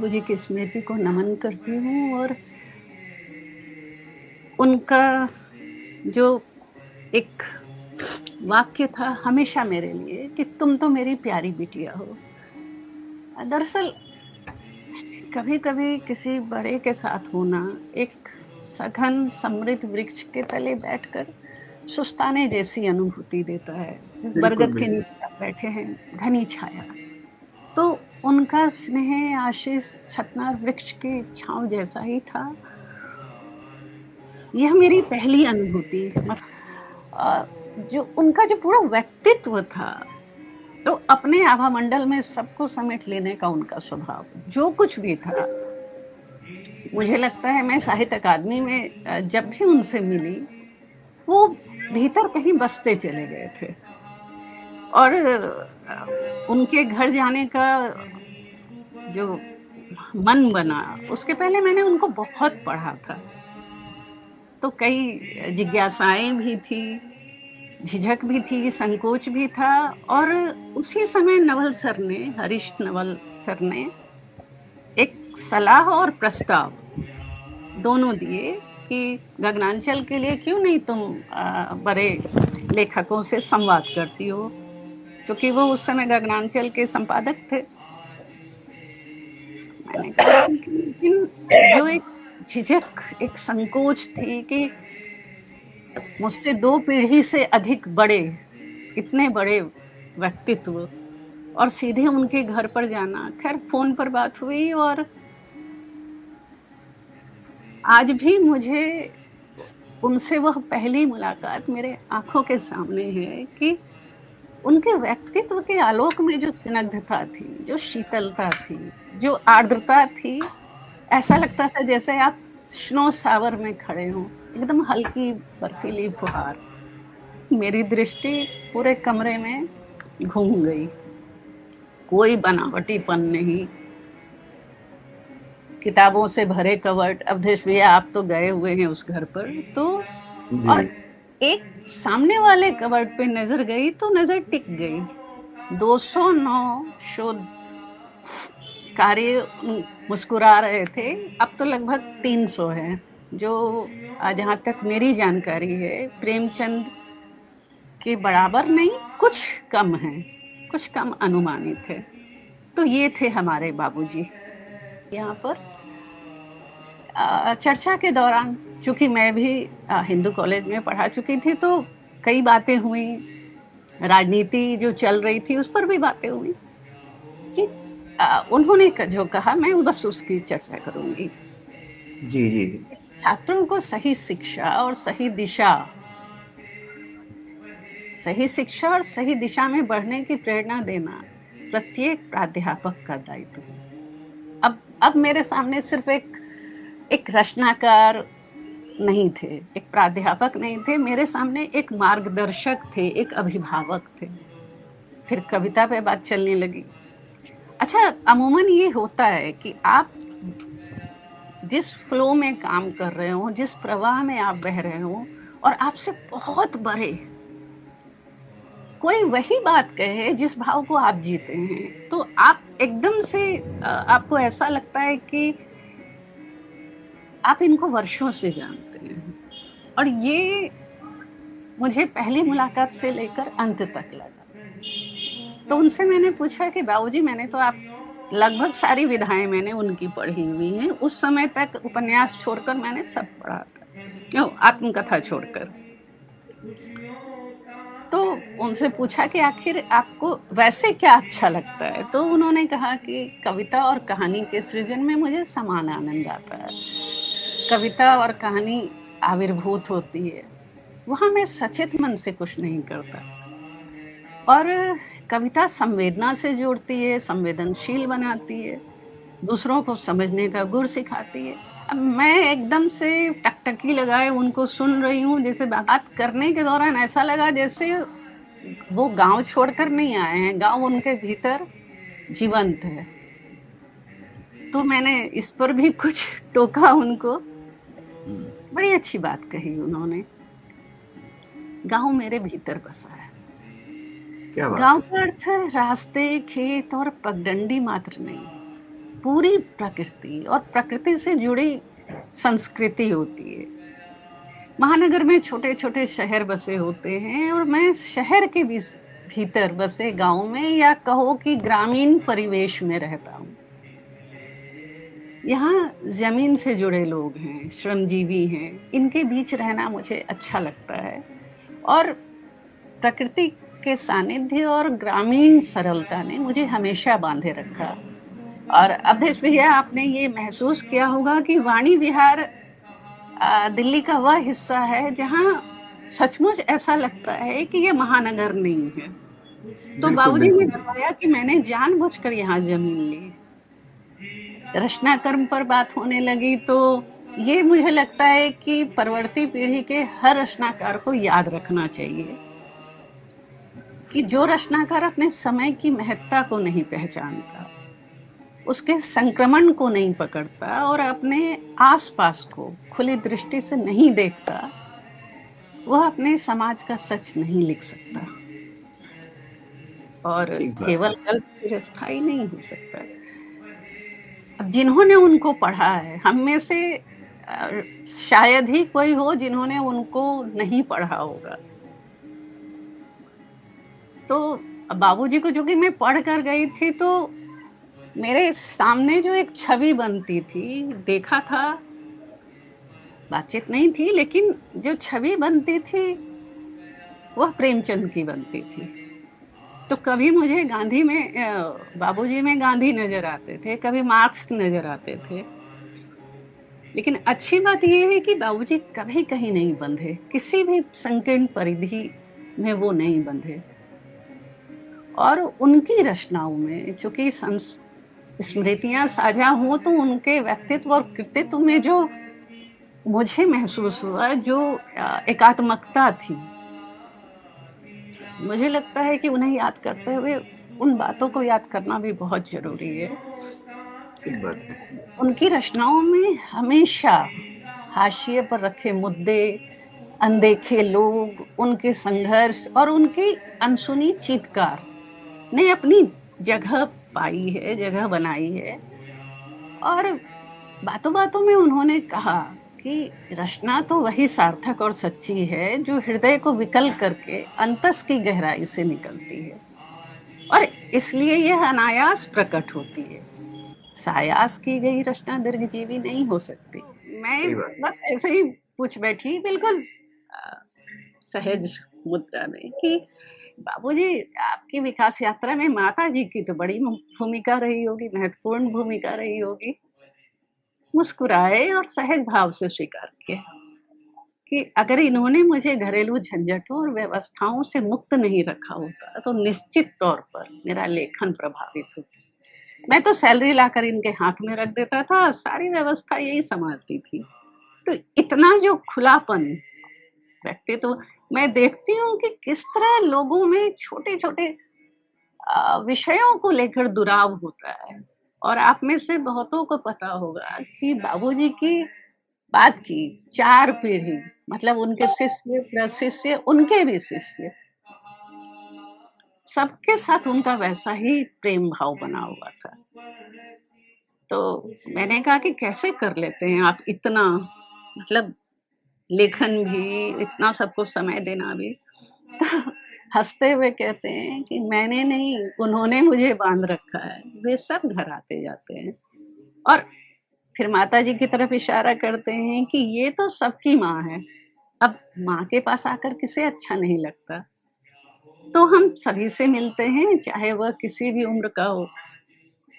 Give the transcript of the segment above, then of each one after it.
बाबूजी की स्मृति को नमन करती हूँ और उनका जो एक वाक्य था हमेशा मेरे लिए कि तुम तो मेरी प्यारी बिटिया हो। दरअसल कभी-कभी किसी बड़े के साथ होना, एक सघन समृद्ध वृक्ष के तले बैठकर सुस्ताने जैसी अनुभूति देता है। बिल्कुल, बरगद के बिल्कुल। नीचे आप बैठे हैं, घनी छाया। तो उनका स्नेह आशीष छतनार वृक्ष की छाँव जैसा ही था। यह मेरी पहली अनुभूति अ, जो उनका जो पूरा व्यक्तित्व था, तो अपने आभा मंडल में सबको समेट लेने का उनका स्वभाव, जो कुछ भी था, मुझे लगता है मैं साहित्य अकादमी में जब भी उनसे मिली, वो भीतर कहीं बसते चले गए थे और उनके घर जाने का जो मन बना, उसके पहले मैंने उनको बहुत पढ़ा था। तो कई जिज्ञासाएँ भी थी, झिझक भी थी, संकोच भी था और उसी समय नवल सर ने, हरीश नवल सर ने एक सलाह और प्रस्ताव दोनों दिए कि गगनांचल के लिए क्यों नहीं तुम बड़े लेखकों से संवाद करती हो? क्योंकि वो उस समय गगनांचल के संपादक थे। मैंने कहा ठीक है, लेकिन जो एक झिझक, एक संकोच थी कि मुझसे 2 पीढ़ी से अधिक बड़े, इतने बड़े व्यक्तित्व और सीधे उनके घर पर जाना। ख़ैर फ़ोन पर बात हुई और आज भी मुझे उनसे वह पहली मुलाकात मेरे आँखों के सामने है कि उनके व्यक्तित्व के आलोक में जो स्निग्धता थी, जो शीतलता थी, जो आर्द्रता थी, ऐसा लगता था जैसे आप स्नो शावर में खड़े हों, एकदम हल्की बर्फीली फुहार। मेरी दृष्टि पूरे कमरे में घूम गई, कोई बनावटीपन नहीं, किताबों से भरे कबर्ड। अवधेश भैया आप तो गए हुए हैं उस घर पर, तो जी। और एक सामने वाले कबर्ड पे नज़र गई तो नज़र टिक गई। 209 शोध कार्य मुस्कुरा रहे थे, अब तो लगभग 300 हैं, जो जहाँ तक मेरी जानकारी है प्रेमचंद के बराबर नहीं, कुछ कम हैं, कुछ कम अनुमानित है। तो ये थे हमारे बाबूजी। यहाँ पर चर्चा के दौरान चूँकि मैं भी हिंदू कॉलेज में पढ़ा चुकी थी, तो कई बातें हुई, राजनीति जो चल रही थी उस पर भी बातें हुई कि उन्होंने जो कहा मैं बस उसकी चर्चा करूँगी। जी, जी। छात्रों को सही शिक्षा और सही दिशा में बढ़ने की प्रेरणा देना प्रत्येक प्राध्यापक का दायित्व है। अब मेरे सामने सिर्फ एक रचनाकार नहीं थे, एक प्राध्यापक नहीं थे, मेरे सामने एक मार्गदर्शक थे, एक अभिभावक थे। फिर कविता पे बात चलने लगी। अच्छा, अमूमन ये होता है कि आप जिस फ्लो में काम कर रहे हो, जिस प्रवाह में आप बह रहे हो और आपसे बहुत बड़े कोई वही बात कहे जिस भाव को आप जीते हैं, तो आप एकदम से आपको ऐसा लगता है कि आप इनको वर्षों से जानते हैं और ये मुझे पहली मुलाकात से लेकर अंत तक लगा। तो उनसे मैंने पूछा कि बाबूजी मैंने तो आप लगभग सारी विधाएँ मैंने उनकी पढ़ी हुई हैं। उस समय तक उपन्यास छोड़कर मैंने सब पढ़ा था। आत्मकथा छोड़कर। तो उनसे पूछा कि आखिर आपको वैसे क्या अच्छा लगता है? तो उन्होंने कहा कि कविता और कहानी के सृजन में मुझे समान आनंद आता है। कविता और कहानी आविर्भूत होती है, वहाँ मैं सचेत मन से कुछ नहीं करता और कविता संवेदना से जोड़ती है, संवेदनशील बनाती है, दूसरों को समझने का गुर सिखाती है। अब मैं एकदम से टकटकी लगाए उनको सुन रही हूँ, जैसे बात करने के दौरान ऐसा लगा जैसे वो गाँव छोड़कर नहीं आए हैं, गाँव उनके भीतर जीवंत है। तो मैंने इस पर भी कुछ टोका उनको। बड़ी अच्छी बात कही उन्होंने, गाँव मेरे भीतर बसा है। क्या बात गाँव है! का अर्थ रास्ते, खेत और पगडंडी मात्र नहीं, पूरी प्रकृति और प्रकृति से जुड़ी संस्कृति होती है। महानगर में छोटे-छोटे शहर बसे होते हैं और मैं शहर के भीतर बसे गाँव में या कहो कि ग्रामीण परिवेश में रहता हूँ। यहाँ ज़मीन से जुड़े लोग हैं, श्रमजीवी हैं, इनके बीच रहना मुझे अच्छा लगता है और प्रकृति के सानिध्य और ग्रामीण सरलता ने मुझे हमेशा बाँधे रखा। और अवधेश भैया, आपने ये महसूस किया होगा कि वाणी विहार दिल्ली का वह हिस्सा है जहाँ सचमुच ऐसा लगता है कि ये महानगर नहीं है। तो बिल्कुल, बाबूजी ने बिल्कुल, बिल्कुल। बताया कि मैंने जानबूझकर यहाँ ज़मीन ली। रचनाकर्म पर बात होने लगी तो ये मुझे लगता है कि परवर्ती पीढ़ी के हर रचनाकार को याद रखना चाहिए कि जो रचनाकार अपने समय की महत्ता को नहीं पहचानता, उसके संक्रमण को नहीं पकड़ता और अपने आसपास को खुली दृष्टि से नहीं देखता, वह अपने समाज का सच नहीं लिख सकता और ठीक बात केवल है। कल्प चिरस्थायी नहीं हो सकता। अब जिन्होंने उनको पढ़ा है, हम में से शायद ही कोई हो जिन्होंने उनको नहीं पढ़ा होगा। तो बाबूजी को चूँकि मैं पढ़ कर गई थी तो मेरे सामने जो एक छवि बनती थी, देखा था, बातचीत नहीं थी लेकिन जो छवि बनती थी, वह प्रेमचंद की बनती थी। तो कभी मुझे गांधी में बाबूजी में गांधी नज़र आते थे, कभी मार्क्स नज़र आते थे। लेकिन अच्छी बात ये है कि बाबूजी कभी कहीं नहीं बंधे, किसी भी संकीर्ण परिधि में वो नहीं बंधे और उनकी रचनाओं में चूँकि स्मृतियाँ साझा हों तो उनके व्यक्तित्व और कृतित्व में जो मुझे महसूस हुआ, जो एकात्मकता थी, मुझे लगता है कि उन्हें याद करते हुए उन बातों को याद करना भी बहुत ज़रूरी है। ठीक बात है। उनकी रचनाओं में हमेशा हाशिए पर रखे मुद्दे, अनदेखे लोग, उनके संघर्ष और उनकी अनसुनी चीत्कार ने अपनी जगह पाई है, जगह बनाई है। और बातों-बातों में उन्होंने कहा कि रचना तो वही सार्थक और सच्ची है जो हृदय को विकल करके अंतस की गहराई से निकलती है और इसलिए यह अनायास प्रकट होती है। सायास की गई रचना दीर्घजीवी नहीं हो सकती। मैं सही बात है। बस ऐसे ही पूछ बैठी बिल्कुल अ, सहज मुद्रा में कि बाबूजी, आपकी विकास यात्रा में माताजी की तो बड़ी भूमिका रही होगी, महत्वपूर्ण भूमिका रही होगी। मुस्कुराए और सहज भाव से स्वीकार किया कि अगर इन्होंने मुझे घरेलू झंझटों और व्यवस्थाओं से मुक्त नहीं रखा होता, तो निश्चित तौर पर मेरा लेखन प्रभावित होता। मैं तो सैलरी लाकर इनके हाथ में रख देता था, सारी व्यवस्था यही सँभालती थी। तो इतना जो खुलापन व्यक्ति तो मैं देखती हूँ कि किस तरह लोगों में छोटे-छोटे विषयों को लेकर दुराव होता है और आप में से बहुतों को पता होगा कि बाबूजी की बात की 4 पीढ़ी, मतलब उनके शिष्य, प्रशिष्य, उनके भी शिष्य, सबके साथ उनका वैसा ही प्रेम भाव बना हुआ था। तो मैंने कहा कि कैसे कर लेते हैं आप इतना, मतलब लेखन भी, इतना सबको समय देना भी। तो हँसते हुए कहते हैं कि मैंने नहीं, उन्होंने मुझे बाँध रखा है। वे सब घर आते जाते हैं और फिर माताजी की तरफ इशारा करते हैं कि ये तो सबकी माँ है। अब माँ के पास आकर किसे अच्छा नहीं लगता। तो हम सभी से मिलते हैं, चाहे वह किसी भी उम्र का हो।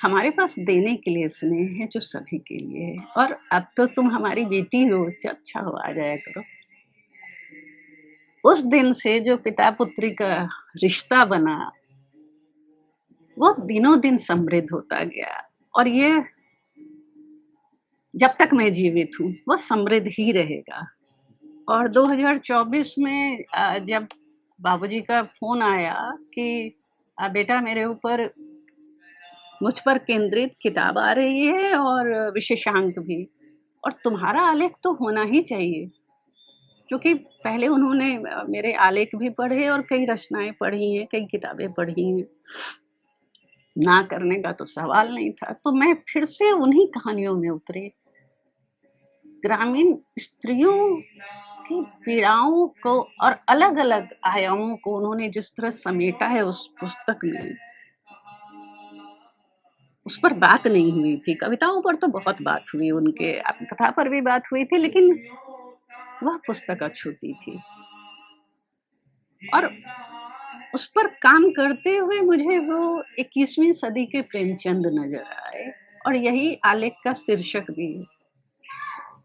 हमारे पास देने के लिए स्नेह है जो सभी के लिए है और अब तो तुम हमारी बेटी हो, अच्छा हो, आ जाया करो। उस दिन से जो पिता-पुत्री का रिश्ता बना, वो दिनों-दिन समृद्ध होता गया और ये जब तक मैं जीवित हूँ, वो समृद्ध ही रहेगा। और 2024 में जब बाबूजी का फ़ोन आया कि बेटा, मेरे ऊपर, मुझ पर केंद्रित किताब आ रही है और विशेषांक भी, और तुम्हारा आलेख तो होना ही चाहिए। क्योंकि पहले उन्होंने मेरे आलेख भी पढ़े और कई रचनाएँ पढ़ी हैं, कई किताबें पढ़ी हैं। ना करने का तो सवाल नहीं था। तो मैं फिर से उन्हीं कहानियों में उतरी। ग्रामीण स्त्रियों की पीड़ाओं को और अलग-अलग आयामों को उन्होंने जिस तरह समेटा है उस पुस्तक में, उस पर बात नहीं हुई थी। कविताओं पर तो बहुत बात हुई, उनके आत्मकथा पर भी बात हुई थी, लेकिन वह पुस्तक अछूती थी। और उस पर काम करते हुए मुझे वो 21वीं सदी के प्रेमचंद नज़र आए, और यही आलेख का शीर्षक भी है।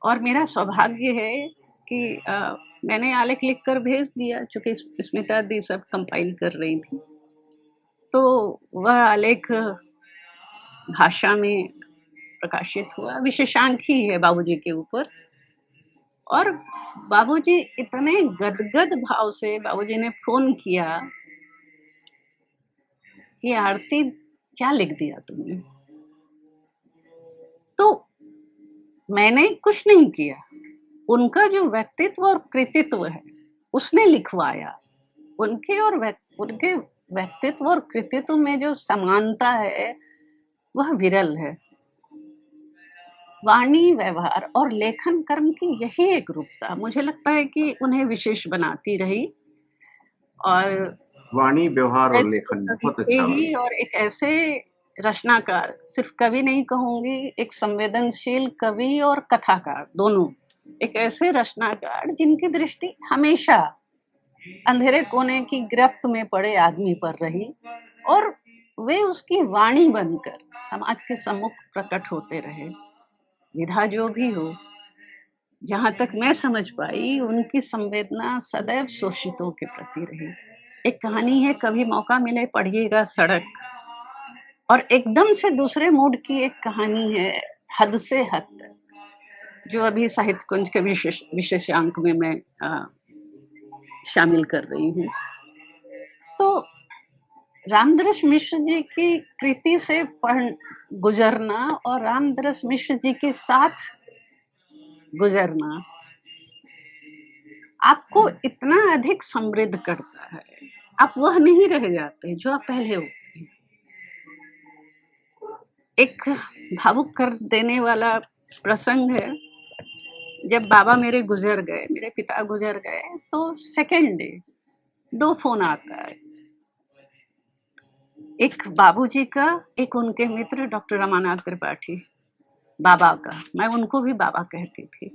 और मेरा सौभाग्य है कि मैंने आलेख लिख कर भेज दिया, चूँकि स्मिता दी सब कंपाइल कर रही थी। तो वह आलेख भाषा में प्रकाशित हुआ, विशेषांक ही है बाबूजी के ऊपर। और बाबूजी इतने गदगद भाव से बाबूजी ने फ़ोन किया कि आरती क्या लिख दिया तुमने? तो मैंने कुछ नहीं किया। उनका जो व्यक्तित्व और कृतित्व है, उसने लिखवाया। उनके व्यक्तित्व और कृतित्व में जो समानता है, वह विरल है। वाणी, व्यवहार और लेखन कर्म की यही एक रूपता मुझे लगता है कि उन्हें विशेष बनाती रही। और वाणी, व्यवहार और ऐसे तो लेखन कवि बहुत थे अच्छा ही, वर्णन। और एक ऐसे रचनाकार, सिर्फ कवि नहीं कहूँगी, एक संवेदनशील कवि और कथाकार दोनों। एक ऐसे रचनाकार जिनकी दृष्टि हमेशा अंधेरे कोने की गिरफ्त में पड़े आदमी पर रही, और वे उसकी वाणी बनकर समाज के सम्मुख प्रकट होते रहे। विधा जो भी हो, जहाँ तक मैं समझ पाई, उनकी संवेदना सदैव शोषितों के प्रति रही। एक कहानी है, कभी मौका मिले पढ़िएगा, सड़क। और एकदम से दूसरे मूड की एक कहानी है, हद से हद तक, जो अभी साहित्य कुंज के विशेषांक में मैं शामिल कर रही हूँ। तो रामदरस मिश्र जी की कृति से गुजरना और रामदरस मिश्र जी के साथ गुजरना आपको इतना अधिक समृद्ध करता है, आप वह नहीं रह जाते जो आप पहले होते हैं। एक भावुक कर देने वाला प्रसंग है, जब बाबा मेरे गुजर गए, मेरे पिता गुजर गए, तो सेकेंड डे 2 फ़ोन आता है। एक बाबूजी का, एक उनके मित्र डॉक्टर रमानाथ त्रिपाठी, बाबा का। मैं उनको भी बाबा कहती थी।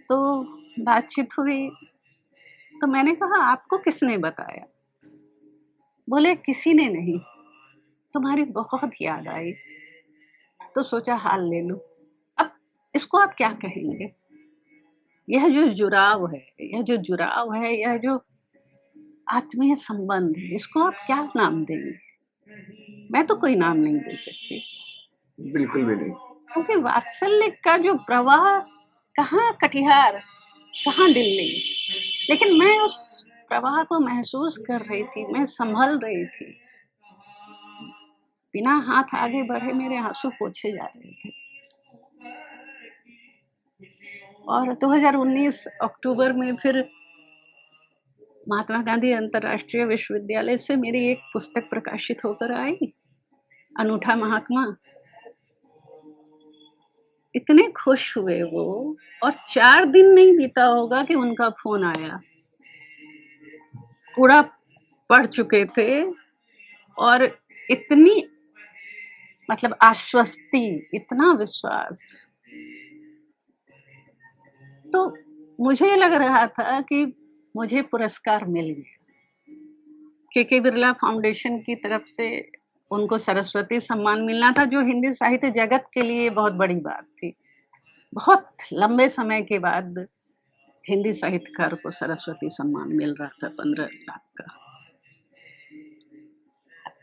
तो बातचीत हुई, तो मैंने कहा, आपको किसने बताया? बोले, किसी ने नहीं, तुम्हारी बहुत याद आई, तो सोचा हाल ले लूं। अब इसको आप क्या कहेंगे? यह जो जुड़ाव है, यह जो आत्मीय संबंध है, इसको आप क्या नाम देंगे? मैं तो कोई नाम नहीं दे सकती, बिल्कुल भी नहीं। क्योंकि वात्सल्य का जो प्रवाह, कहाँ कटिहार, कहाँ दिल्ली, लेकिन मैं उस प्रवाह को महसूस कर रही थी, मैं संभल रही थी। बिना हाथ आगे बढ़े मेरे आंसू पोंछे जा रहे थे। और 2019 अक्टूबर में फिर महात्मा गांधी अंतर्राष्ट्रीय विश्वविद्यालय से मेरी एक पुस्तक प्रकाशित होकर आई, अनूठा महात्मा। इतने खुश हुए वो, और 4 दिन नहीं बीता होगा कि उनका फ़ोन आया। कूड़ा पढ़ चुके थे, और इतनी, मतलब आश्वस्ति, इतना विश्वास। तो मुझे लग रहा था कि मुझे पुरस्कार मिल गया। के बिरला फाउंडेशन की तरफ से उनको सरस्वती सम्मान मिलना था, जो हिंदी साहित्य जगत के लिए बहुत बड़ी बात थी। बहुत लंबे समय के बाद हिंदी साहित्यकार को सरस्वती सम्मान मिल रहा था, 15 लाख का।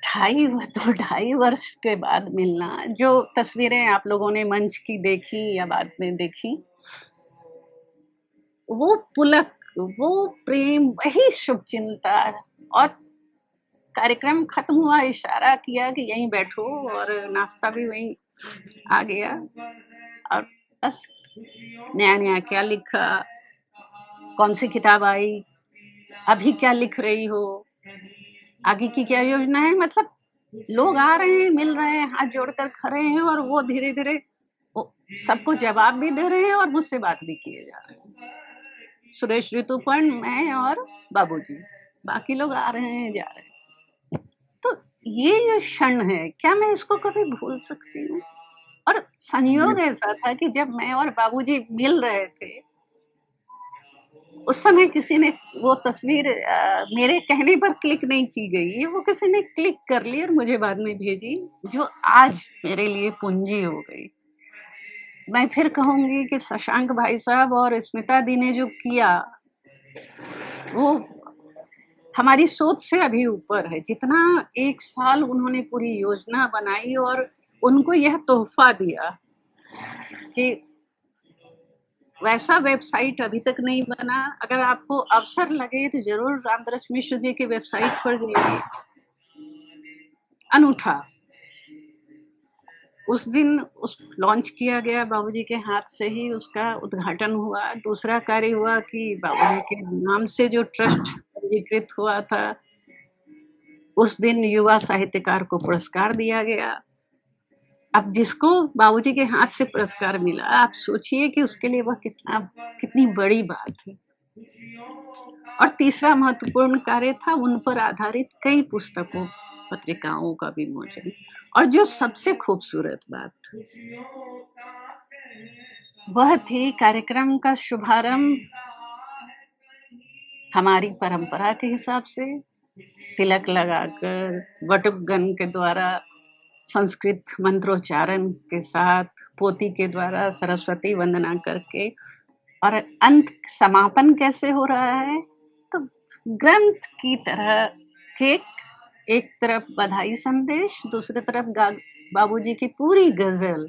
2.5 वर्ष के बाद मिलना, जो तस्वीरें आप लोगों ने मंच की देखी या बाद में देखी, वो पुलक, वो प्रेम, वही शुभचिंता। और कार्यक्रम खत्म हुआ, इशारा किया कि यहीं बैठो, और नाश्ता भी वहीं आ गया। और बस नया-नया क्या लिखा, कौन-सी किताब आई, अभी क्या लिख रही हो, आगे की क्या योजना है, मतलब लोग आ रहे हैं, मिल रहे हैं, हाथ जोड़कर खड़े हैं और वो धीरे-धीरे वो सबको जवाब भी दे रहे हैं और मुझसे बात भी किए जा रहे हैं। सुरेश ऋतुपर्ण, मैं और बाबूजी, बाकी लोग आ रहे हैं, जा रहे हैं। तो ये जो क्षण है, क्या मैं इसको कभी भूल सकती हूँ? और संयोग बिल्कुल, ऐसा था कि जब मैं और बाबूजी मिल रहे थे, उस समय किसी ने वो तस्वीर मेरे कहने पर क्लिक नहीं की गई, वो किसी ने क्लिक कर ली और मुझे बाद में भेजी, जो आज मेरे लिए पूंजी हो गई। मैं फिर कहूँगी कि शशांक भाई साहब और स्मिता दी ने जो किया, वो हमारी सोच से अभी ऊपर है। जितना 1 साल उन्होंने पूरी योजना बनाई और उनको यह तोहफ़ा दिया कि वैसा वेबसाइट अभी तक नहीं बना। अगर आपको अवसर लगे तो ज़रूर रामदरस मिश्र जी की वेबसाइट पर जाइए। अनूठा, उस दिन उस लॉन्च किया गया बाबूजी के हाथ से ही उसका उद्घाटन हुआ। दूसरा कार्य हुआ कि बाबूजी के नाम से जो ट्रस्ट पंजीकृत हुआ था, उस दिन युवा साहित्यकार को पुरस्कार दिया गया। अब जिसको बाबूजी के हाथ से पुरस्कार मिला, आप सोचिए कि उसके लिए वह कितनी बड़ी बात है। और तीसरा महत्वपूर्ण कार्य था उन पर आधारित कई पुस्तकों, पत्रिकाओं का विमोचन। और जो सबसे खूबसूरत बात थी, वह थी कार्यक्रम का शुभारंभ हमारी परंपरा के हिसाब से तिलक लगाकर, वटुकगण के द्वारा संस्कृत मंत्रोच्चारण के साथ, पोती के द्वारा सरस्वती वंदना करके, और अंत समापन कैसे हो रहा है? तो ग्रंथ की तरह केक, एक तरफ बधाई संदेश, दूसरी तरफ बाबूजी की पूरी गजल,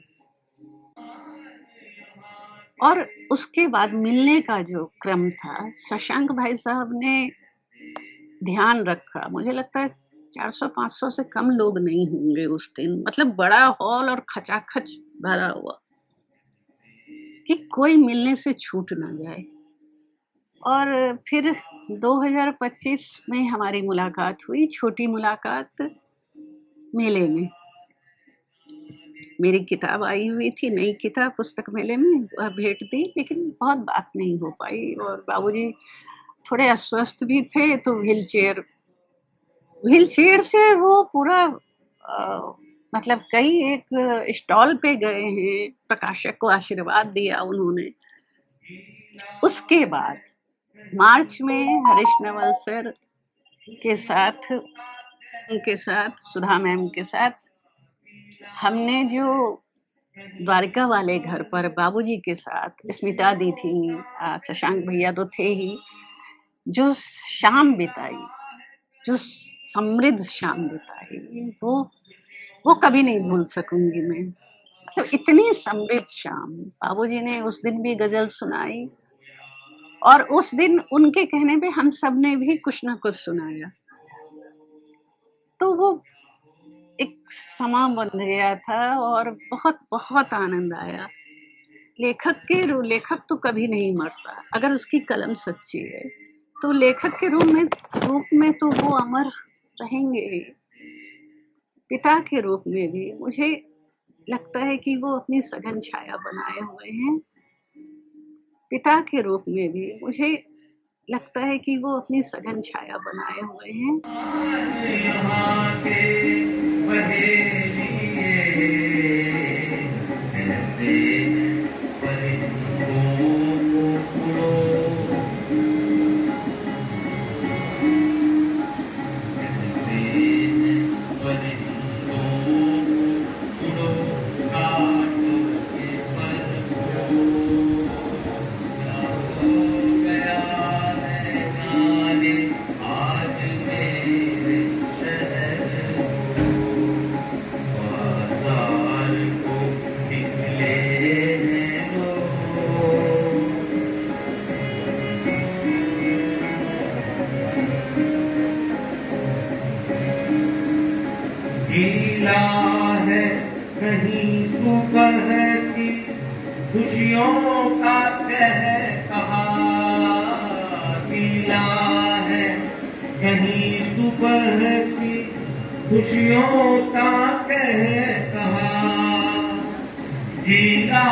और उसके बाद मिलने का जो क्रम था, शशांक भाई साहब ने ध्यान रखा। मुझे लगता है 400-500 से कम लोग नहीं होंगे उस दिन, मतलब बड़ा हॉल और खचाखच भरा हुआ, कि कोई मिलने से छूट ना जाए। और फिर 2025 में हमारी मुलाकात हुई, छोटी मुलाकात मेले में। मेरी किताब आई हुई थी, नई किताब पुस्तक मेले में, वह भेंट दी, लेकिन बहुत बात नहीं हो पाई। और बाबूजी थोड़े अस्वस्थ भी थे, तो व्हीलचेयर से वो पूरा मतलब कई एक स्टॉल पे गए हैं, प्रकाशक को आशीर्वाद दिया उन्होंने। उसके बाद मार्च में हरीश नवल सर के साथ, उनके साथ, सुधा मैम के साथ हमने जो द्वारिका वाले घर पर बाबूजी के साथ, स्मिता दी थी, शशांक भैया तो थे ही, जो शाम बिताई, जो समृद्ध शाम बिताई, वो कभी नहीं भूल सकूंगी मैं। मतलब इतनी समृद्ध शाम, बाबूजी ने उस दिन भी गजल सुनाई, और उस दिन उनके कहने पे हम सब ने भी कुछ ना कुछ सुनाया। तो वो एक समा बन गया था और बहुत बहुत आनंद आया। लेखक तो कभी नहीं मरता, अगर उसकी कलम सच्ची है, तो लेखक के रूप में तो वो अमर रहेंगे ही। पिता के रूप में भी मुझे लगता है कि वो अपनी सघन छाया बनाए हुए हैं। पिता के रूप में भी मुझे लगता है कि वो अपनी सघन छाया बनाए हुए हैं। गीला है कहीं सुबह की खुशियों का कहा, गीला है कहीं सुबह की खुशियों का कह कहा, जीना